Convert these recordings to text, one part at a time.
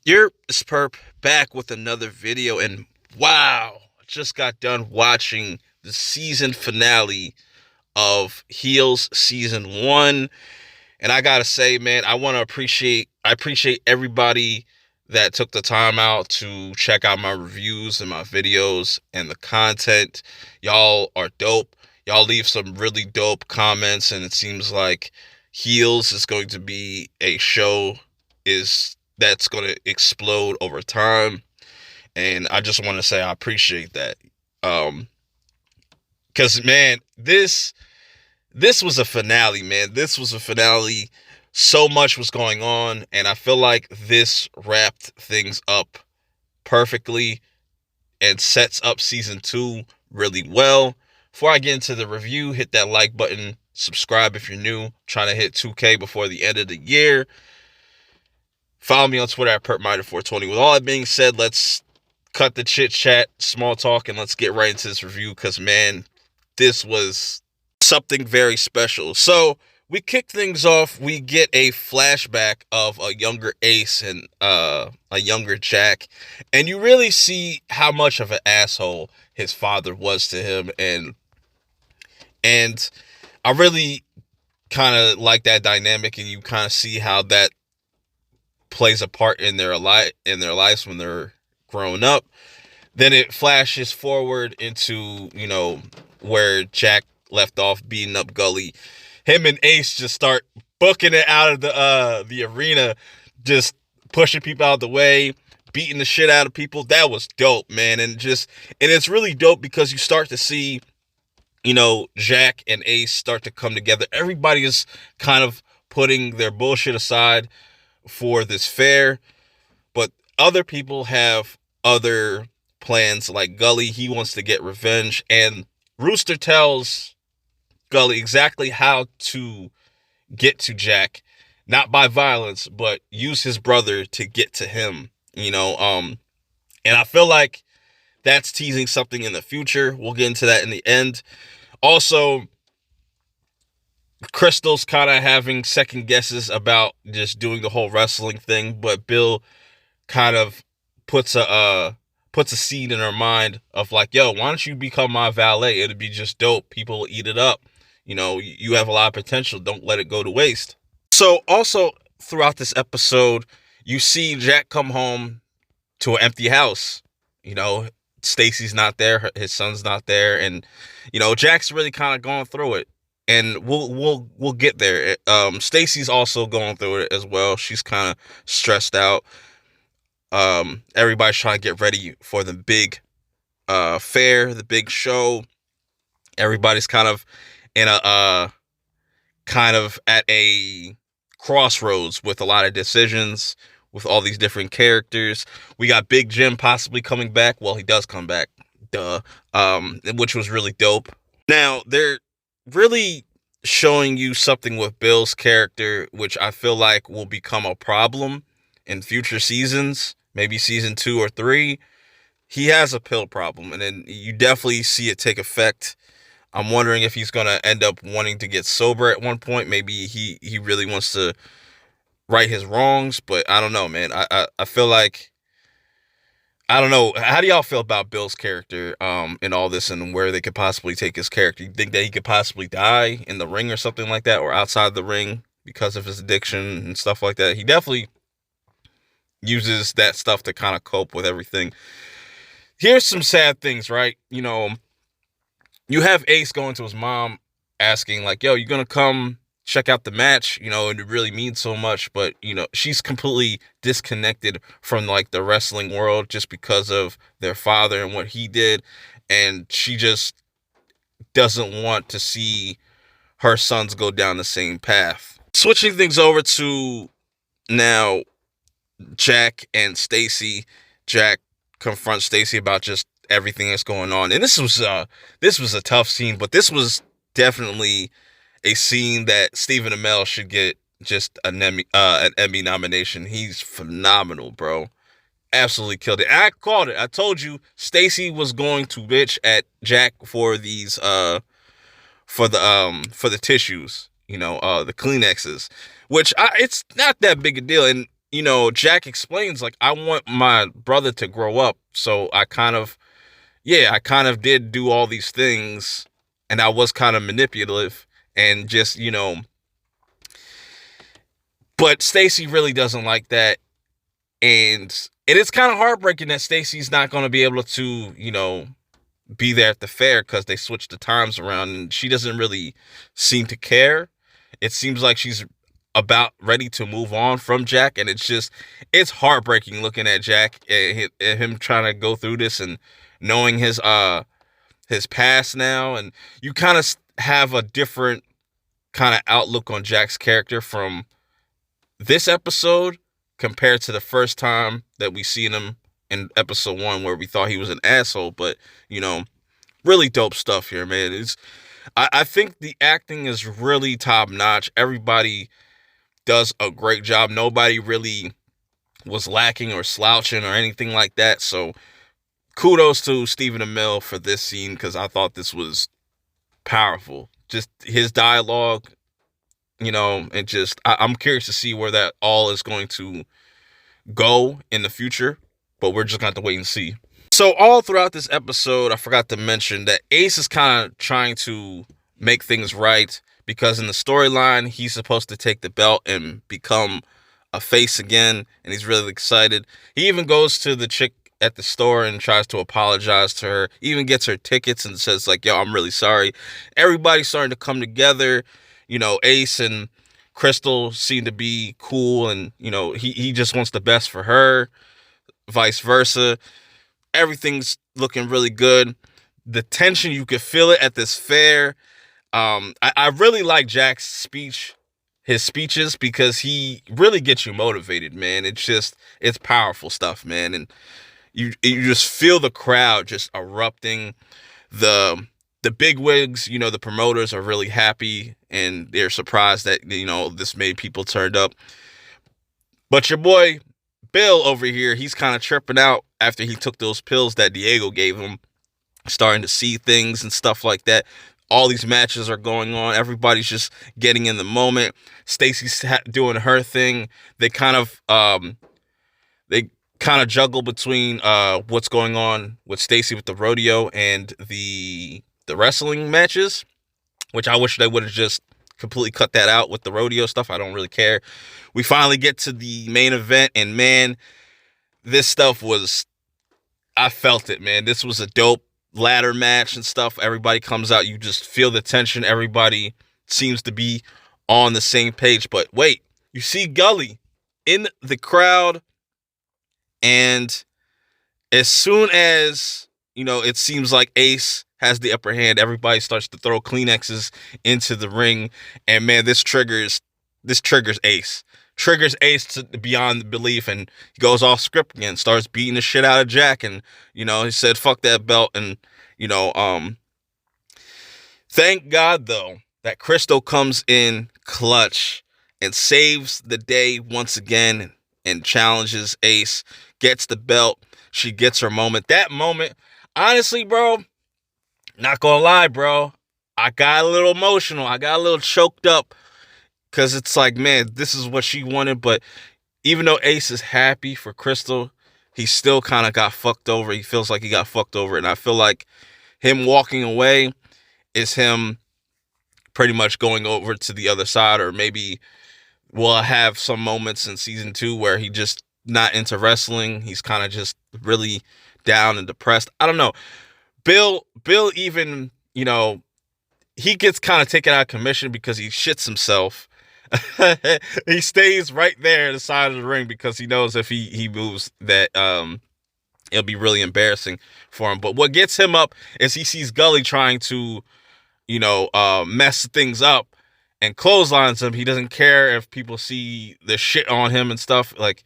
It's Perp back with another video, and wow, I just got done watching the season finale of Heels season 1, and I gotta say, man, I appreciate everybody that took the time out to check out my reviews and my videos and the content. Y'all are dope. Y'all leave some really dope comments, and it seems like Heels is going to be a show is that's going to explode over time, and I just want to say I appreciate that. Cuz man, this was a finale, man. This was a finale. So much was going on, and I feel like this wrapped things up perfectly and sets up season 2 really well. Before I get into the review, hit that like button, subscribe if you're new. I'm trying to hit 2K before the end of the year. Follow me on Twitter at PerpMinder420. With all that being said, let's cut the chit chat, small talk, and let's get right into this review because, man, this was something very special. So we kick things off. We get a flashback of a younger Ace and a younger Jack, and you really see how much of an asshole his father was to him, and I really kind of like that dynamic, and you kind of see how that plays a part in their lives when they're growing up. Then it flashes forward into, where Jack left off beating up Gully. Him and Ace just start booking it out of the arena, just pushing people out of the way, beating the shit out of people. That was dope, man. And it's really dope because you start to see, Jack and Ace start to come together. Everybody is kind of putting their bullshit aside for this fair, but other people have other plans. Like Gully, he wants to get revenge, and Rooster tells Gully exactly how to get to Jack, not by violence, but use his brother to get to him. And I feel like that's teasing something in the future. We'll get into that in the end. Also, Crystal's kind of having second guesses about just doing the whole wrestling thing, but Bill kind of puts a seed in her mind of like, yo, why don't you become my valet? It'd be just dope. People will eat it up. You have a lot of potential. Don't let it go to waste. So also throughout this episode, you see Jack come home to an empty house. Stacy's not there, his son's not there, and Jack's really kind of going through it. And we'll get there. Stacy's also going through it as well. She's kind of stressed out. Everybody's trying to get ready for the big fair, the big show. Everybody's kind of in a kind of at a crossroads with a lot of decisions with all these different characters. We got Big Jim possibly coming back. Well, he does come back, duh. Which was really dope. Now they're really showing you something with Bill's character, which I feel like will become a problem in future seasons, maybe season 2 or 3. He has a pill problem, and then you definitely see it take effect. I'm wondering if he's going to end up wanting to get sober at one point. Maybe he really wants to right his wrongs, but I don't know, man. I feel like, I don't know. How do y'all feel about Bill's character in all this and where they could possibly take his character? You think that he could possibly die in the ring or something like that, or outside the ring because of his addiction and stuff like that? He definitely uses that stuff to kind of cope with everything. Here's some sad things, right? You have Ace going to his mom asking like, yo, you gonna come check out the match? And it really means so much, but she's completely disconnected from like the wrestling world just because of their father and what he did, and she just doesn't want to see her sons go down the same path. Switching things over to now Jack and Stacy. Jack confronts Stacy about just everything that's going on, and this was a tough scene, but this was definitely a scene that Stephen Amell should get just an Emmy nomination. He's phenomenal, bro. Absolutely killed it. I called it. I told you Stacy was going to bitch at Jack for these for the tissues, the Kleenexes, which it's not that big a deal. And Jack explains, like, I want my brother to grow up. So I kind of did do all these things, and I was kind of manipulative and just, but Stacy really doesn't like that. And it is kind of heartbreaking that Stacy's not going to be able to, be there at the fair because they switched the times around, and she doesn't really seem to care. It seems like she's about ready to move on from Jack, and it's heartbreaking looking at Jack and him trying to go through this and knowing his past now, and you kind of have a different kind of outlook on Jack's character from this episode compared to the first time that we seen him in episode 1, where we thought he was an asshole. But really dope stuff here, man. I think the acting is really top notch. Everybody does a great job. Nobody really was lacking or slouching or anything like that. So kudos to Stephen Amell for this scene, because I thought this was powerful. Just his dialogue, and just I'm curious to see where that all is going to go in the future, but we're just going to have to wait and see. So all throughout this episode, I forgot to mention that Ace is kind of trying to make things right, because in the storyline, he's supposed to take the belt and become a face again, and he's really excited. He even goes to the chick at the store and tries to apologize to her, even gets her tickets and says, like, yo, I'm really sorry. Everybody's starting to come together. Ace and Crystal seem to be cool, and, he just wants the best for her, vice versa. Everything's looking really good. The tension, you could feel it at this fair. I really like Jack's his speeches, because he really gets you motivated, man. It's powerful stuff, man. And you just feel the crowd just erupting. The bigwigs, the promoters are really happy, and they're surprised that, this many people turned up. But your boy Bill over here, he's kind of tripping out after he took those pills that Diego gave him, starting to see things and stuff like that. All these matches are going on. Everybody's just getting in the moment. Stacy's doing her thing. They kind of juggle between what's going on with Stacy with the rodeo and the wrestling matches, which I wish they would have just completely cut that out with the rodeo stuff. I don't really care. We finally get to the main event, and man, this stuff I felt it, man. This was a dope ladder match and stuff. Everybody comes out. You just feel the tension. Everybody seems to be on the same page. But wait, you see Gully in the crowd, and as soon as, it seems like Ace has the upper hand, everybody starts to throw Kleenexes into the ring, and man, this triggers Ace. Triggers Ace to beyond belief, and he goes off script again, starts beating the shit out of Jack, and he said fuck that belt. And thank God though that Crystal comes in clutch and saves the day once again and challenges Ace, gets the belt. She gets her moment. That moment, honestly, bro, not gonna lie, bro, I got a little emotional. I got a little choked up, because it's like, man, this is what she wanted. But even though Ace is happy for Crystal, he still kind of got fucked over. He feels like he got fucked over. And I feel like him walking away is him pretty much going over to the other side. Or maybe we'll have some moments in season 2 where he just not into wrestling. He's kind of just really down and depressed. I don't know. Bill even, he gets kind of taken out of commission because he shits himself. He stays right there at the side of the ring, because he knows if he moves that it'll be really embarrassing for him. But what gets him up is he sees Gully trying to mess things up and clotheslines him. He doesn't care if people see the shit on him and stuff, like,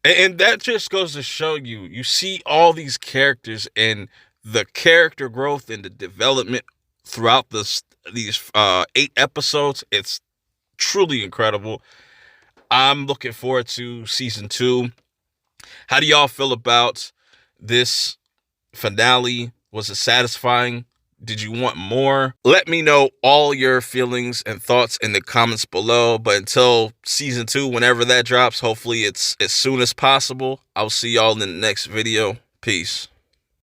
and that just goes to show you see all these characters and the character growth and the development throughout these 8 episodes. It's truly incredible. I'm looking forward to season 2. How do y'all feel about this finale? Was it satisfying? Did you want more? Let me know all your feelings and thoughts in the comments below. But until season 2, whenever that drops, hopefully it's as soon as possible. I'll see y'all in the next video. Peace.